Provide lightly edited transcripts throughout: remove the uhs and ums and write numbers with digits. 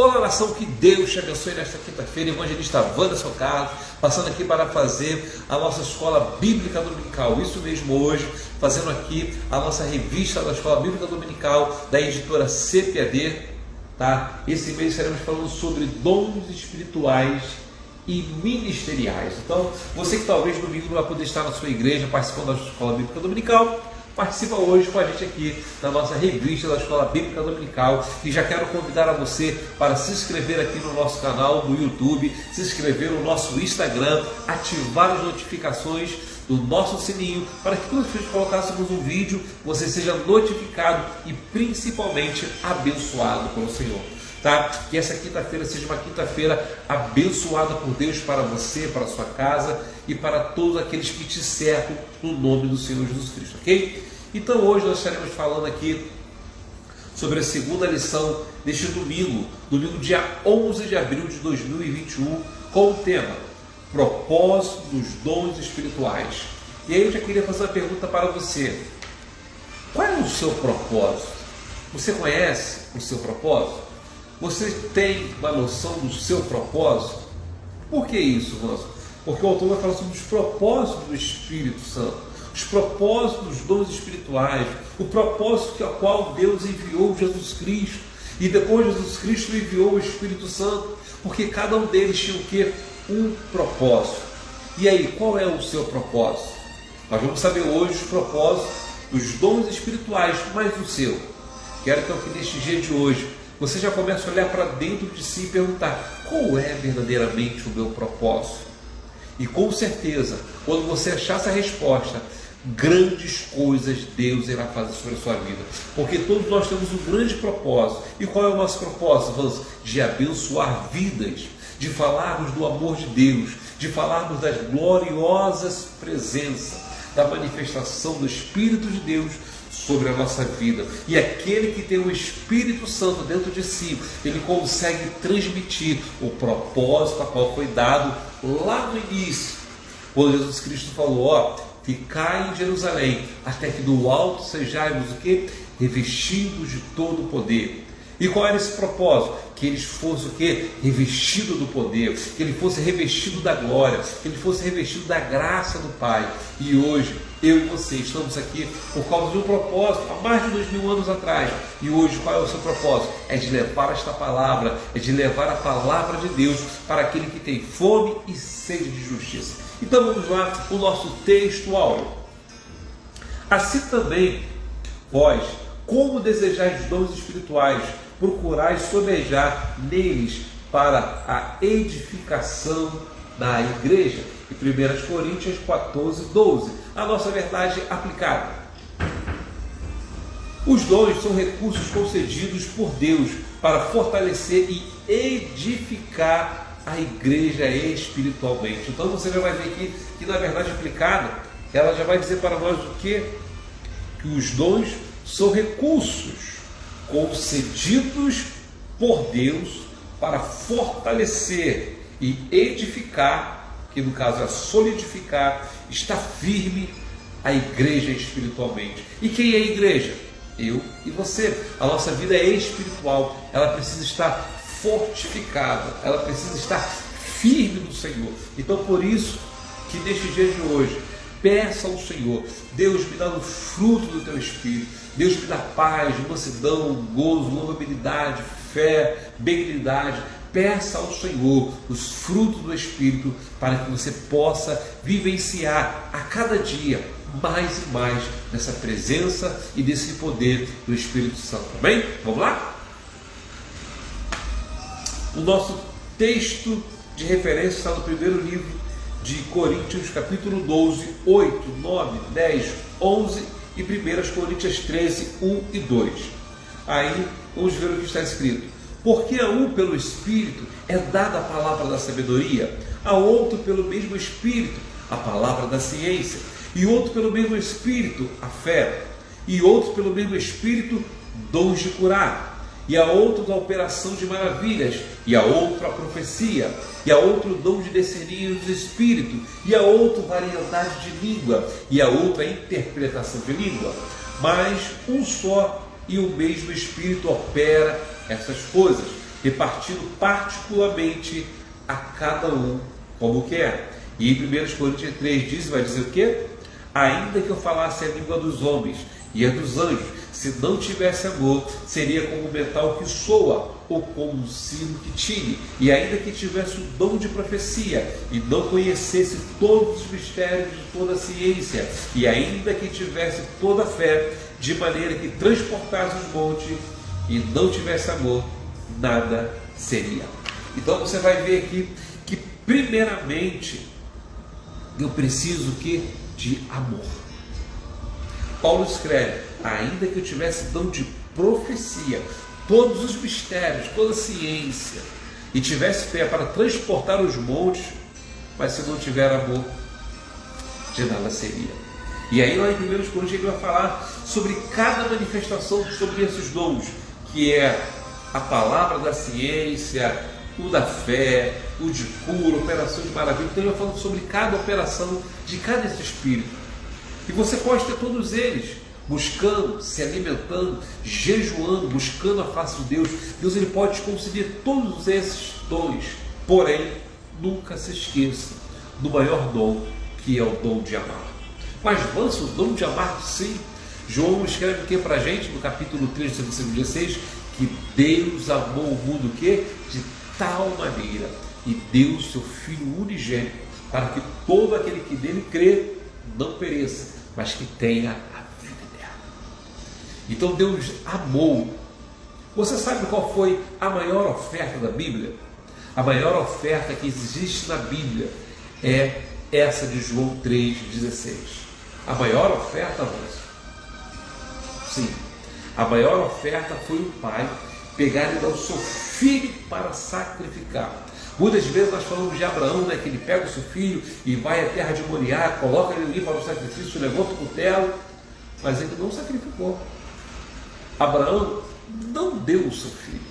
Olá, nação, que Deus te abençoe nesta quinta-feira. Evangelista Wanderson Carlos, passando aqui para fazer a nossa escola bíblica dominical. Isso mesmo, hoje, fazendo aqui a nossa revista da escola bíblica dominical da editora CPAD. Tá? Esse mês estaremos falando sobre dons espirituais e ministeriais. Então, você que talvez domingo não vai poder estar na sua igreja participando da escola bíblica dominical, participa hoje com a gente aqui na nossa revista da Escola Bíblica Dominical. E já quero convidar a você para se inscrever aqui no nosso canal no YouTube, se inscrever no nosso Instagram, ativar as notificações do nosso sininho, para que toda vez que colocássemos um vídeo, você seja notificado e principalmente abençoado pelo Senhor. Tá? Que essa quinta-feira seja uma quinta-feira abençoada por Deus para você, para a sua casa e para todos aqueles que te cercam, no nome do Senhor Jesus Cristo, ok? Então hoje nós estaremos falando aqui sobre a segunda lição deste domingo, dia 11 de abril de 2021, com o tema Propósito dos Dons Espirituais. E aí eu já queria fazer uma pergunta para você: qual é o seu propósito? Você conhece o seu propósito? Você tem uma noção do seu propósito? Por que isso, Wanderson? Porque o autor vai falar sobre os propósitos do Espírito Santo, os propósitos dos dons espirituais, o propósito ao qual Deus enviou Jesus Cristo, e depois Jesus Cristo enviou o Espírito Santo, porque cada um deles tinha o quê? Um propósito. E aí, qual é o seu propósito? Nós vamos saber hoje os propósitos dos dons espirituais, mas o seu. Quero então que neste dia de hoje você já começa a olhar para dentro de si e perguntar: qual é verdadeiramente o meu propósito? E com certeza, quando você achar essa resposta, grandes coisas Deus irá fazer sobre a sua vida. Porque todos nós temos um grande propósito. E qual é o nosso propósito? Vamos de abençoar vidas, de falarmos do amor de Deus, de falarmos das gloriosas presenças, da manifestação do Espírito de Deus sobre a nossa vida. E aquele que tem o Espírito Santo dentro de si, ele consegue transmitir o propósito a qual foi dado lá no início, quando Jesus Cristo falou: ficai em Jerusalém, até que do alto sejais o quê? Revestidos de todo o poder. E qual era esse propósito? Que eles fossem o quê? Revestido do poder, que ele fosse revestido da glória, que ele fosse revestido da graça do Pai. E hoje, eu e você estamos aqui por causa de um propósito, há mais de 2000 anos atrás. E hoje, qual é o seu propósito? É de levar esta palavra, é de levar a palavra de Deus para aquele que tem fome e sede de justiça. Então vamos lá, o nosso texto áureo. Assim também, vós, como desejais dons espirituais, procurais sobejar neles para a edificação da igreja. E 1 Coríntios 14, 12. A nossa verdade aplicada. Os dons são recursos concedidos por Deus para fortalecer e edificar a igreja espiritualmente. Então você já vai ver aqui que na verdade aplicada, ela já vai dizer para nós o quê? Que os dons são recursos concedidos por Deus para fortalecer e edificar, que no caso é solidificar, está firme a igreja espiritualmente. E quem é a igreja? Eu e você. A nossa vida é espiritual, ela precisa estar fortificada, ela precisa estar firme no Senhor. Então por isso que neste dia de hoje, peça ao Senhor: Deus, me dá o fruto do teu Espírito. Deus, me dá paz, mansidão, gozo, longanimidade, fé, benignidade. Peça ao Senhor os frutos do Espírito para que você possa vivenciar a cada dia mais e mais dessa presença e desse poder do Espírito Santo. Amém? Vamos lá? O nosso texto de referência está no primeiro livro de Coríntios, capítulo 12, 8, 9, 10, 11 e 1 Coríntios 13, 1 e 2. Aí vamos ver o que está escrito: porque a um pelo Espírito é dada a palavra da sabedoria, a outro pelo mesmo Espírito a palavra da ciência, e outro pelo mesmo Espírito a fé, e outro pelo mesmo Espírito dons de curar, e a outro a operação de maravilhas, e a outro a profecia, e a outro dom de discernir os espíritos, e a outro variedade de língua, e a outra interpretação de língua. Mas um só e o mesmo Espírito opera essas coisas, repartindo particularmente a cada um como quer. E em 1 Coríntios 3 diz, vai dizer o quê? Ainda que eu falasse a língua dos homens e a dos anjos, se não tivesse amor, seria como um metal que soa, ou como um sino que tine. E ainda que tivesse o dom de profecia, e não conhecesse todos os mistérios de toda a ciência, e ainda que tivesse toda a fé, de maneira que transportasse os montes, e não tivesse amor, nada seria. Então você vai ver aqui que primeiramente eu preciso de amor. Paulo escreve, ainda que eu tivesse dom de profecia, todos os mistérios, toda a ciência, e tivesse fé para transportar os montes, mas se não tiver amor, de nada seria. E aí lá em 1 Coríntios ele vai falar sobre cada manifestação sobre esses dons, que é a palavra da ciência, o da fé, o de cura, operação de maravilha. Então ele vai falando sobre cada operação de cada esse espírito. E você pode ter todos eles, buscando, se alimentando, jejuando, buscando a face de Deus. Deus ele pode te conceder todos esses dons, porém, nunca se esqueça do maior dom, que é o dom de amar. Mas vamos o dom de amar, sim. João escreve o que para a gente, no capítulo 3, versículo 16, que Deus amou o mundo o quê? De tal maneira, e deu o seu Filho unigênito, para que todo aquele que nele crê não pereça, mas que tenha a vida eterna. Então Deus amou. Você sabe qual foi a maior oferta da Bíblia? A maior oferta que existe na Bíblia é essa de João 3,16. A maior oferta, moça? Sim. A maior oferta foi o pai pegar e dar o seu filho para sacrificar. Muitas vezes nós falamos de Abraão, né, que ele pega o seu filho e vai à terra de Moriá, coloca ele ali para o sacrifício, levanta o cutelo, mas ele não sacrificou. Abraão não deu o seu filho.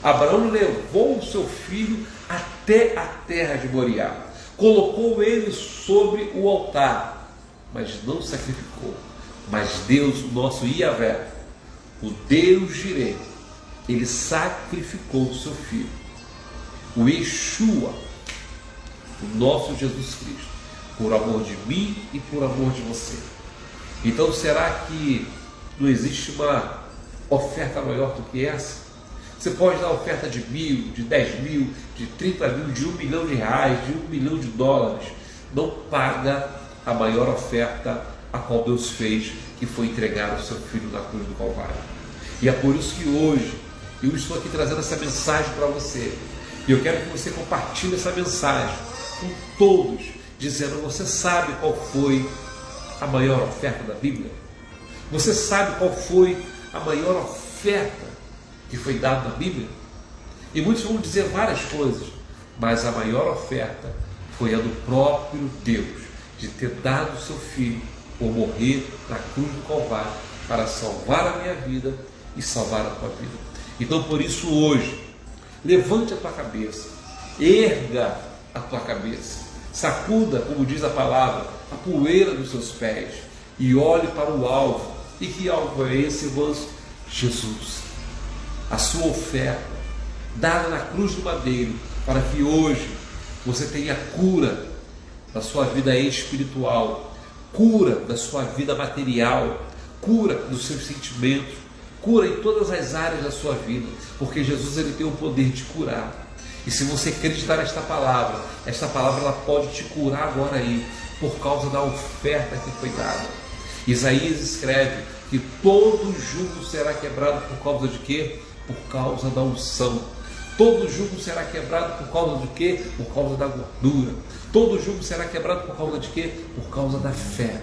Abraão levou o seu filho até a terra de Moriá, colocou ele sobre o altar, mas não sacrificou. Mas Deus, o nosso Iavé, o Deus Jireh, ele sacrificou o seu filho, o Yeshua, o nosso Jesus Cristo, por amor de mim e por amor de você. Então será que não existe uma oferta maior do que essa? Você pode dar oferta de 1.000, de 10.000, de 30.000, de R$1 milhão, de R$1 milhão, não paga a maior oferta a qual Deus fez, que foi entregar o seu filho na cruz do Calvário. E é por isso que hoje eu estou aqui trazendo essa mensagem para você. E eu quero que você compartilhe essa mensagem com todos, dizendo: você sabe qual foi a maior oferta da Bíblia? Você sabe qual foi a maior oferta que foi dada na Bíblia? E muitos vão dizer várias coisas, mas a maior oferta foi a do próprio Deus, de ter dado o seu filho por morrer na cruz do Calvário para salvar a minha vida e salvar a tua vida. Então por isso hoje, levante a tua cabeça, erga a tua cabeça, sacuda, como diz a palavra, a poeira dos seus pés e olhe para o alvo. E que alvo é esse, irmãos? Jesus. A sua oferta, dada na cruz do madeiro, para que hoje você tenha cura da sua vida espiritual, cura da sua vida material, cura dos seus sentimentos, cura em todas as áreas da sua vida, porque Jesus ele tem o poder de curar. E se você acreditar nesta palavra ela pode te curar agora aí, por causa da oferta que foi dada. Isaías escreve que todo jugo será quebrado por causa de quê? Por causa da unção. Todo jugo será quebrado por causa de quê? Por causa da gordura. Todo jugo será quebrado por causa de quê? Por causa da fé.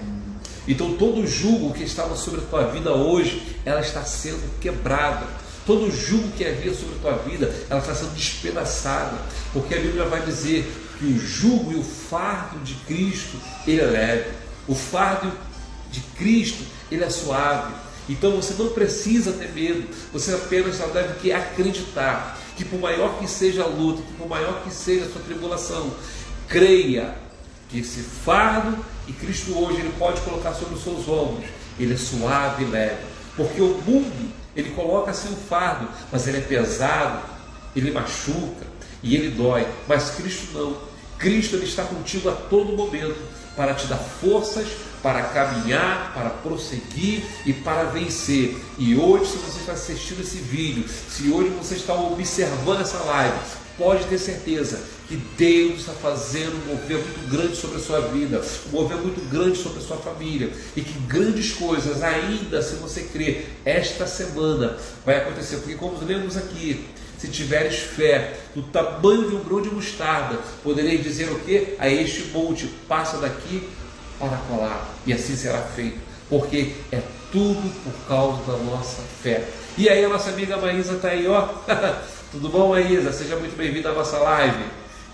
Então todo jugo que estava sobre a tua vida hoje, ela está sendo quebrada. Todo jugo que havia sobre a tua vida, ela está sendo despedaçada. Porque a Bíblia vai dizer que o jugo e o fardo de Cristo, ele é leve. O fardo de Cristo, ele é suave. Então você não precisa ter medo, você apenas só deve acreditar que por maior que seja a luta, que por maior que seja a sua tribulação, creia que esse fardo que Cristo hoje ele pode colocar sobre os seus ombros, ele é suave e leve. Porque o mundo, ele coloca assim um fardo, mas ele é pesado ele machuca e ele dói, mas Cristo não. Cristo ele está contigo a todo momento para te dar forças, para caminhar, para prosseguir e para vencer. E hoje, se você está assistindo esse vídeo, se hoje você está observando essa live, pode ter certeza que Deus está fazendo um mover muito grande sobre a sua vida, um mover muito grande sobre a sua família, e que grandes coisas ainda, se você crer, esta semana vai acontecer, porque como lemos aqui, se tiveres fé do tamanho de um grão de mostarda, poderei dizer o que? A este monte, passa daqui para colar, e assim será feito, porque é tudo por causa da nossa fé. E aí a nossa amiga Maísa está aí, ó. Tudo bom, Maísa? Seja muito bem-vinda à nossa live.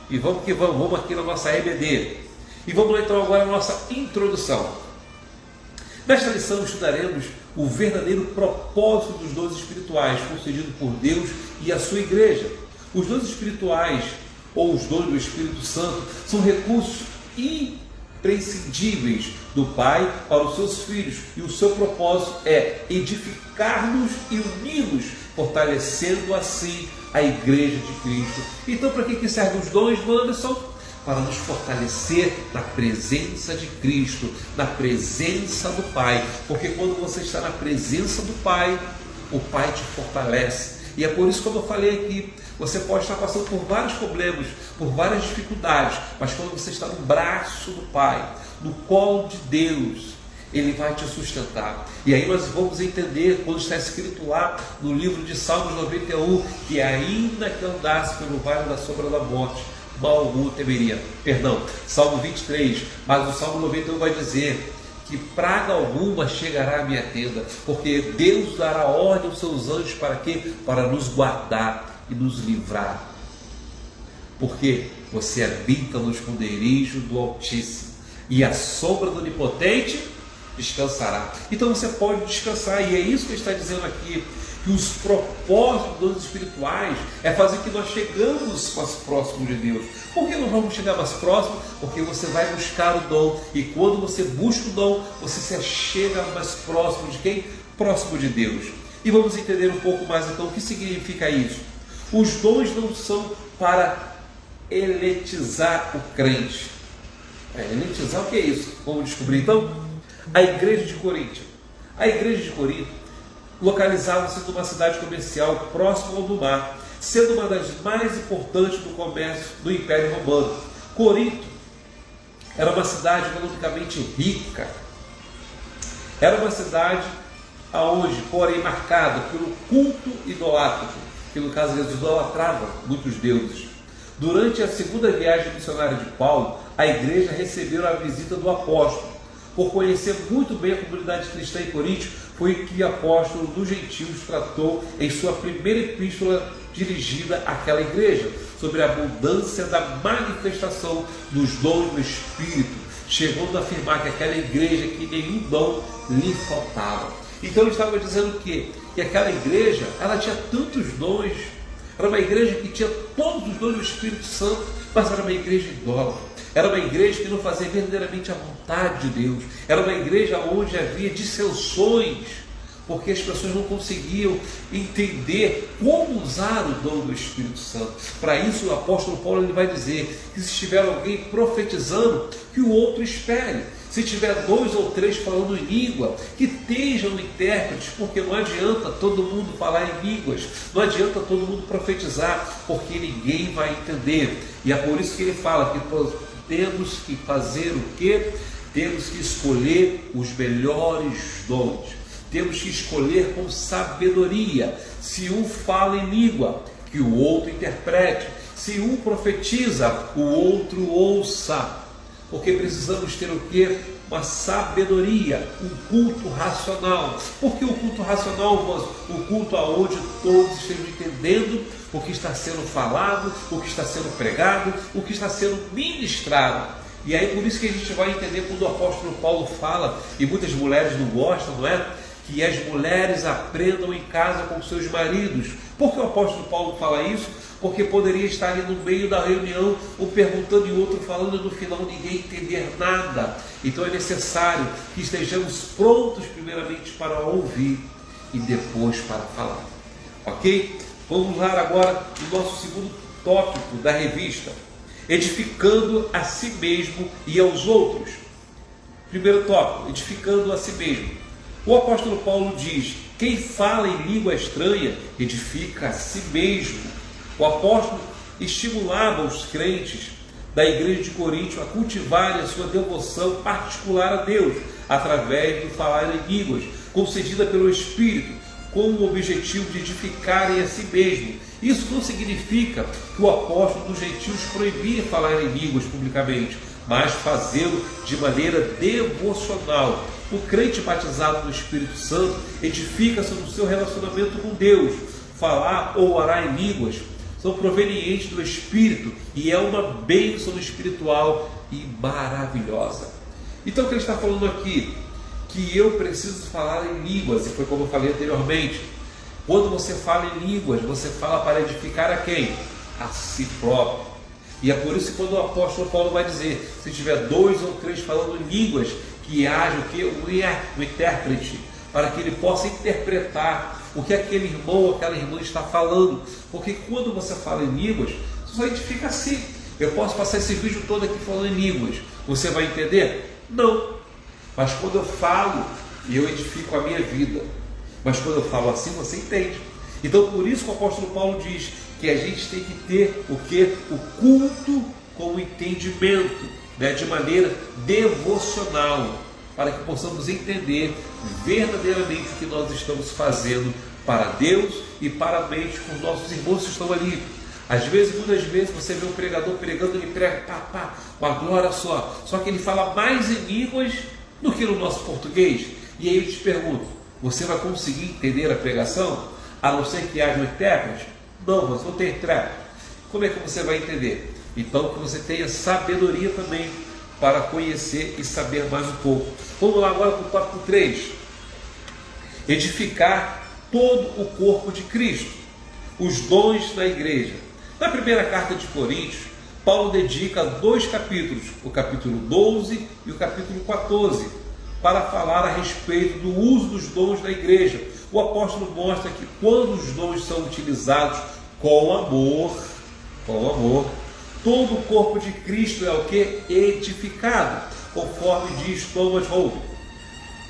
E vamos que vamos, vamos aqui na nossa EBD. E vamos lá então agora na nossa introdução. Nesta lição estudaremos o verdadeiro propósito dos dons espirituais concedido por Deus e a sua igreja. Os dons espirituais, ou os dons do Espírito Santo, são recursos imprescindíveis do Pai para os seus filhos, e o seu propósito é edificar-nos e unir-nos, fortalecendo assim a igreja de Cristo. Então, para que servem os dons, Wanderson? Para nos fortalecer na presença de Cristo, na presença do Pai, porque quando você está na presença do Pai, o Pai te fortalece. E é por isso, como eu falei aqui, você pode estar passando por vários problemas, por várias dificuldades, mas quando você está no braço do Pai, no colo de Deus, Ele vai te sustentar. E aí nós vamos entender, quando está escrito lá no livro de Salmos 91, que ainda que andasse pelo vale da sombra da morte, mal algum temeria. Perdão, Salmo 23, mas o Salmo 91 vai dizer que praga alguma chegará à minha tenda, porque Deus dará ordem aos seus anjos para quê? Para nos guardar e nos livrar. Porque você habita no esconderijo do Altíssimo, e a sombra do Onipotente descansará. Então você pode descansar, e é isso que ele está dizendo aqui, que os propósitos dos dons espirituais é fazer que nós chegamos mais próximos de Deus. Por que nós vamos chegar mais próximos? Porque você vai buscar o dom, e quando você busca o dom, você se chega mais próximo de quem? Próximo de Deus. E vamos entender um pouco mais então o que significa isso. Os dons não são para eletizar o crente. Eletizar, o que é isso? Vamos descobrir então? A igreja de Corinto. A igreja de Corinto localizava-se numa cidade comercial próxima ao do mar, sendo uma das mais importantes do comércio do Império Romano. Corinto era uma cidade economicamente rica, era uma cidade aonde, porém, marcada pelo culto idolátrico, que no caso eles idolatravam muitos deuses. Durante a segunda viagem missionária de Paulo, a igreja recebeu a visita do apóstolo. Por conhecer muito bem a comunidade cristã em Corinto, foi que o apóstolo dos gentios tratou em sua primeira epístola dirigida àquela igreja, sobre a abundância da manifestação dos dons do Espírito, chegando a afirmar que aquela igreja, que nenhum dom lhe faltava. Então ele estava dizendo que aquela igreja, ela tinha tantos dons, era uma igreja que tinha todos os dons do Espírito Santo, mas era uma igreja idólatra. Era uma igreja que não fazia verdadeiramente a vontade de Deus. Era uma igreja onde havia dissensões, porque as pessoas não conseguiam entender como usar o dom do Espírito Santo. Para isso o apóstolo Paulo ele vai dizer que se tiver alguém profetizando, que o outro espere. Se tiver 2 ou 3 falando em língua, que estejam intérpretes, porque não adianta todo mundo falar em línguas, não adianta todo mundo profetizar, porque ninguém vai entender. E é por isso que ele fala que temos que fazer o quê? Temos que escolher os melhores dons. Temos que escolher com sabedoria. Se um fala em língua, que o outro interprete. Se um profetiza, o outro ouça. Porque precisamos ter o quê? Uma sabedoria, um culto racional. Por que o culto racional, irmãos? O culto aonde todos estejam entendendo o que está sendo falado, o que está sendo pregado, o que está sendo ministrado. E aí por isso que a gente vai entender quando o apóstolo Paulo fala, e muitas mulheres não gostam, não é? Que as mulheres aprendam em casa com seus maridos. Por que o apóstolo Paulo fala isso? Porque poderia estar ali no meio da reunião, um perguntando e o outro falando, e no final ninguém entender nada. Então é necessário que estejamos prontos primeiramente para ouvir e depois para falar. Ok? Vamos lá agora no nosso segundo tópico da revista: edificando a si mesmo e aos outros. Primeiro tópico: edificando a si mesmo. O apóstolo Paulo diz: quem fala em língua estranha edifica a si mesmo. O apóstolo estimulava os crentes da igreja de Corinto a cultivarem a sua devoção particular a Deus através do falar em línguas, concedida pelo Espírito, com o objetivo de edificarem a si mesmo. Isso não significa que o apóstolo dos gentios proibia falar em línguas publicamente, mas fazê-lo de maneira devocional. O crente batizado no Espírito Santo edifica-se no seu relacionamento com Deus. Falar ou orar em línguas são provenientes do Espírito e é uma bênção espiritual e maravilhosa. Então o que ele está falando aqui? Que eu preciso falar em línguas, e foi como eu falei anteriormente. Quando você fala em línguas, você fala para edificar a quem? A si próprio. E é por isso que quando o apóstolo Paulo vai dizer, se tiver 2 ou 3 falando em línguas, que haja o que? O intérprete, para que ele possa interpretar o que aquele irmão ou aquela irmã está falando. Porque quando você fala em línguas, você só edifica a si. Eu posso passar esse vídeo todo aqui falando em línguas. Você vai entender? Não. Mas quando eu falo, eu edifico a minha vida. Mas quando eu falo assim, você entende. Então por isso que o apóstolo Paulo diz que a gente tem que ter o que? O culto com o entendimento, né? De maneira devocional, para que possamos entender verdadeiramente o que nós estamos fazendo para Deus e para a mente com os nossos irmãos que estão ali. Às vezes, muitas vezes, você vê o pregador pregando, ele prega, com a glória só que ele fala mais em línguas do que no nosso português. E aí eu te pergunto, você vai conseguir entender a pregação, a não ser que haja um intérprete? Não, você não tem intérprete. Como é que você vai entender? Então que você tenha sabedoria também para conhecer e saber mais um pouco. Vamos lá agora para o tópico 3. Edificar todo o corpo de Cristo. Os dons da igreja. Na primeira carta de Coríntios, Paulo dedica 2 capítulos, o capítulo 12 e o capítulo 14, para falar a respeito do uso dos dons da igreja. O apóstolo mostra que quando os dons são utilizados com amor, todo o corpo de Cristo é o que? Edificado, conforme diz Thomas Howe,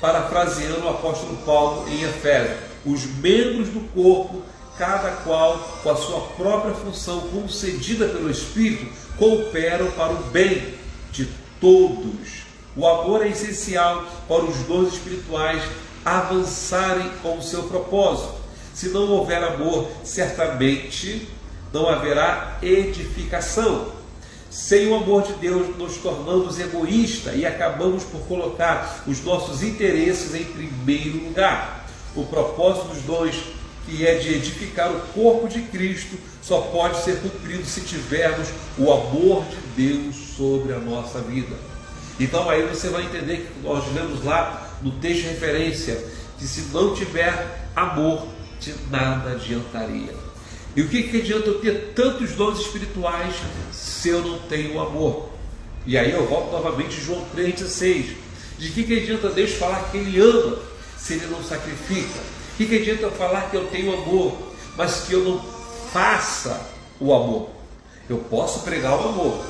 parafraseando o apóstolo Paulo em Efésios. Os membros do corpo, cada qual com a sua própria função concedida pelo Espírito, cooperam para o bem de todos. O amor é essencial para os dons espirituais avançarem com o seu propósito. Se não houver amor, certamente não haverá edificação. Sem o amor de Deus, nos tornamos egoístas e acabamos por colocar os nossos interesses em primeiro lugar. O propósito dos dons, que é de edificar o corpo de Cristo, só pode ser cumprido se tivermos o amor de Deus sobre a nossa vida. Então aí você vai entender que nós lemos lá no texto de referência, que se não tiver amor, de nada adiantaria. E o que adianta eu ter tantos dons espirituais se eu não tenho amor? E aí eu volto novamente a João 3,16. De que adianta Deus falar que Ele ama se Ele não sacrifica? O que adianta eu falar que eu tenho amor, mas que eu não faça o amor? Eu posso pregar o amor,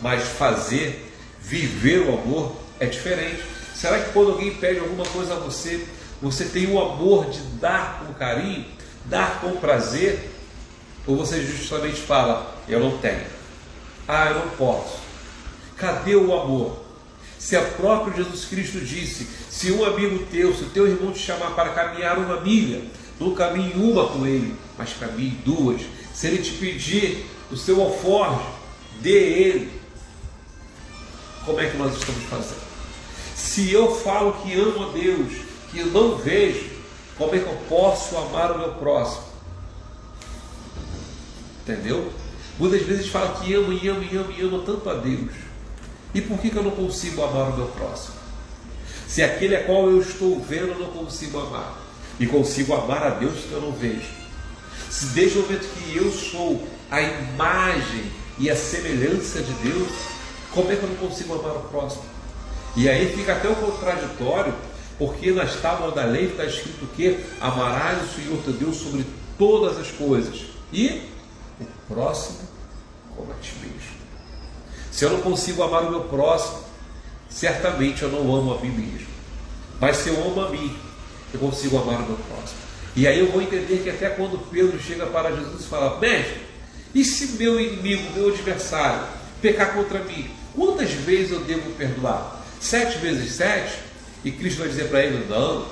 mas fazer, viver o amor é diferente. Será que quando alguém pede alguma coisa a você, você tem o amor de dar com carinho, dar com prazer? Ou você justamente fala, eu não tenho, eu não posso? Cadê o amor? Se a próprio Jesus Cristo disse, se um amigo teu, se o teu irmão te chamar para caminhar 1 milha, não caminhe 1 com ele, mas caminhe 2. Se ele te pedir o seu alforje, dê ele. Como é que nós estamos fazendo? Se eu falo que amo a Deus, que eu não vejo, como é que eu posso amar o meu próximo? Entendeu? Muitas vezes fala que amo tanto a Deus. E por que eu não consigo amar o meu próximo? Se aquele a qual eu estou vendo eu não consigo amar, e consigo amar a Deus que eu não vejo. Se desde o momento que eu sou a imagem e a semelhança de Deus, como é que eu não consigo amar o próximo? E aí fica até o contraditório, porque nas tábuas da lei está escrito que amarás o Senhor teu Deus sobre todas as coisas, e o próximo como a ti mesmo. Se eu não consigo amar o meu próximo, certamente eu não amo a mim mesmo. Mas se eu amo a mim, eu consigo amar o meu próximo. E aí eu vou entender que até quando Pedro chega para Jesus e fala: mestre, e se meu inimigo, meu adversário, pecar contra mim, quantas vezes eu devo perdoar? 7 vezes 7? E Cristo vai dizer para ele: não,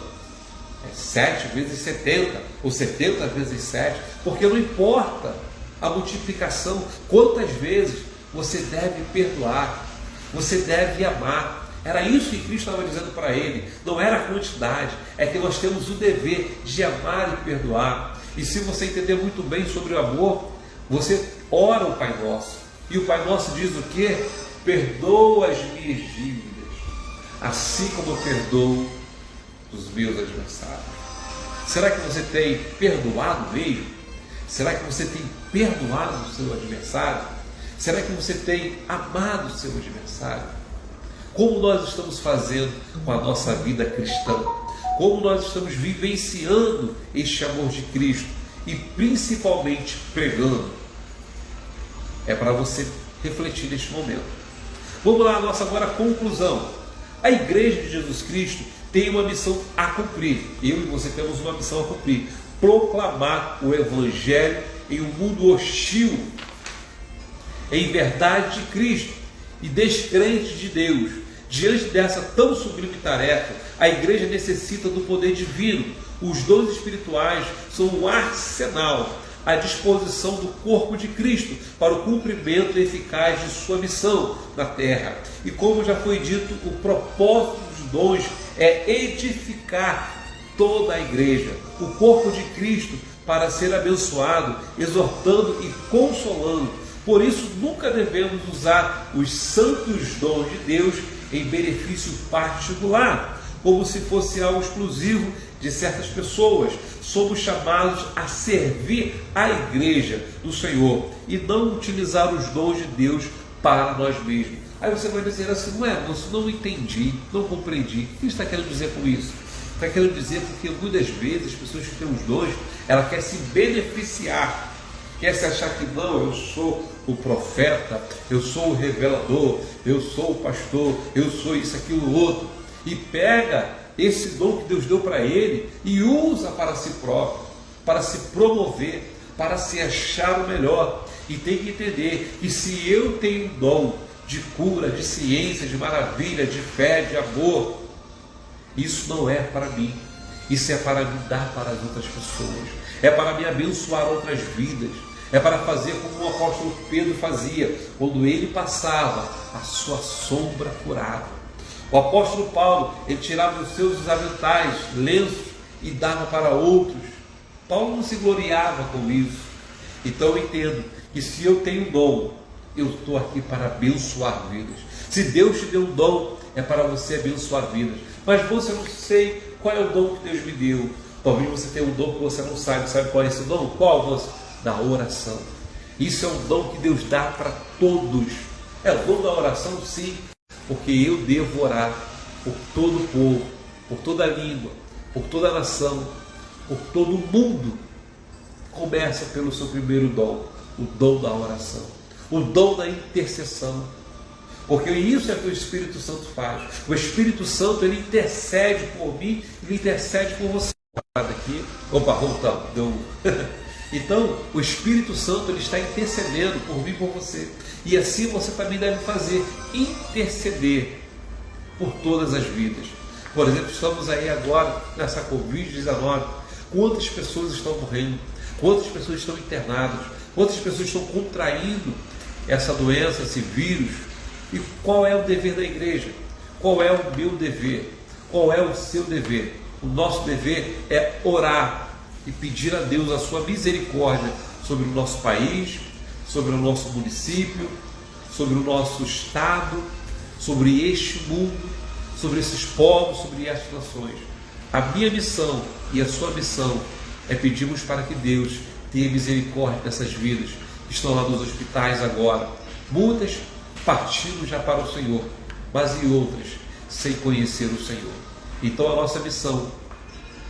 é 7 vezes 70, ou 70 vezes 7, porque não importa a multiplicação, quantas vezes você deve perdoar, você deve amar. Era isso que Cristo estava dizendo para ele, não era a quantidade, é que nós temos o dever de amar e perdoar. E se você entender muito bem sobre o amor, você ora o Pai Nosso, e o Pai Nosso diz o quê? Perdoa as minhas dívidas, assim como eu perdoo os meus adversários. Será que você tem perdoado mesmo? Será que você tem perdoado o seu adversário? Será que você tem amado o seu adversário? Como nós estamos fazendo com a nossa vida cristã? Como nós estamos vivenciando este amor de Cristo e principalmente pregando? É para você refletir neste momento. Vamos lá, a nossa agora conclusão. A Igreja de Jesus Cristo tem uma missão a cumprir. Eu e você temos uma missão a cumprir: proclamar o Evangelho em um mundo hostil, em verdade de Cristo e descrente de Deus. Diante dessa tão sublime tarefa, a igreja necessita do poder divino. Os dons espirituais são um arsenal à disposição do corpo de Cristo para o cumprimento eficaz de sua missão na terra. E como já foi dito, o propósito dos dons é edificar toda a igreja, o corpo de Cristo, para ser abençoado, exortando e consolando. Por isso, nunca devemos usar os santos dons de Deus em benefício particular, como se fosse algo exclusivo de certas pessoas. Somos chamados a servir a igreja do Senhor e não utilizar os dons de Deus para nós mesmos. Aí você vai dizer assim: moço, não entendi, não compreendi. O que está querendo dizer com isso? Está querendo dizer porque muitas vezes as pessoas que têm os dons, ela quer se beneficiar, quer se achar que não, eu sou o profeta, eu sou o revelador, eu sou o pastor, eu sou isso, aquilo, outro, e pega esse dom que Deus deu para ele e usa para si próprio, para se promover, para se achar o melhor. E tem que entender que se eu tenho um dom de cura, de ciência, de maravilha, de fé, de amor, isso não é para mim, isso é para me dar para as outras pessoas, é para me abençoar outras vidas, é para fazer como o apóstolo Pedro fazia, quando ele passava, a sua sombra curava. O apóstolo Paulo, ele tirava os seus aventais, lenços, e dava para outros. Paulo não se gloriava com isso. Então eu entendo que se eu tenho um dom, eu estou aqui para abençoar vidas. Se Deus te deu um dom, é para você abençoar vidas. Mas você não sei qual é o dom que Deus me deu. Talvez você tenha um dom que você não sabe. Sabe qual é esse dom? Qual, moço? Da oração. Isso é um dom que Deus dá para todos. É o dom da oração, sim, porque eu devo orar por todo o povo, por toda a língua, por toda a nação, por todo o mundo. Começa pelo seu primeiro dom, o dom da oração, o dom da intercessão, porque isso é o que o Espírito Santo faz. O Espírito Santo, ele intercede por mim, ele intercede por você. Aqui, opa, voltamos, Então, o Espírito Santo, ele está intercedendo por mim e por você. E assim você também deve fazer, interceder por todas as vidas. Por exemplo, estamos aí agora nessa Covid-19. Quantas pessoas estão morrendo? Quantas pessoas estão internadas? Quantas pessoas estão contraindo essa doença, esse vírus? E qual é o dever da igreja? Qual é o meu dever? Qual é o seu dever? O nosso dever é orar e pedir a Deus a sua misericórdia sobre o nosso país, sobre o nosso município, sobre o nosso estado, sobre este mundo, sobre esses povos, sobre estas nações. A minha missão e a sua missão é pedirmos para que Deus tenha misericórdia dessas vidas que estão lá nos hospitais agora. Muitas partindo já para o Senhor, mas e outras sem conhecer o Senhor. Então a nossa missão,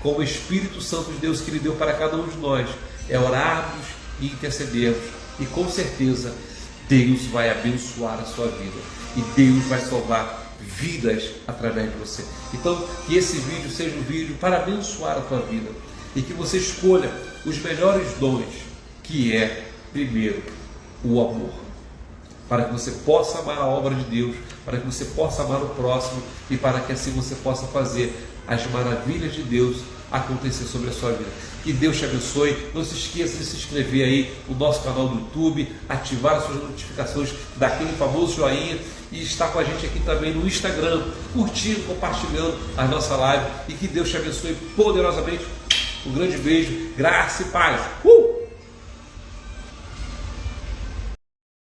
com o Espírito Santo de Deus que Ele deu para cada um de nós, é orarmos e intercedermos, e com certeza Deus vai abençoar a sua vida e Deus vai salvar vidas através de você. Então, que esse vídeo seja um vídeo para abençoar a tua vida e que você escolha os melhores dons, que é, primeiro, o amor, para que você possa amar a obra de Deus, para que você possa amar o próximo e para que assim você possa fazer as maravilhas de Deus acontecer sobre a sua vida. Que Deus te abençoe. Não se esqueça de se inscrever aí no nosso canal do YouTube, ativar as suas notificações, daquele famoso joinha e estar com a gente aqui também no Instagram, curtindo, compartilhando a nossa live, e que Deus te abençoe poderosamente. Um grande beijo, graça e paz.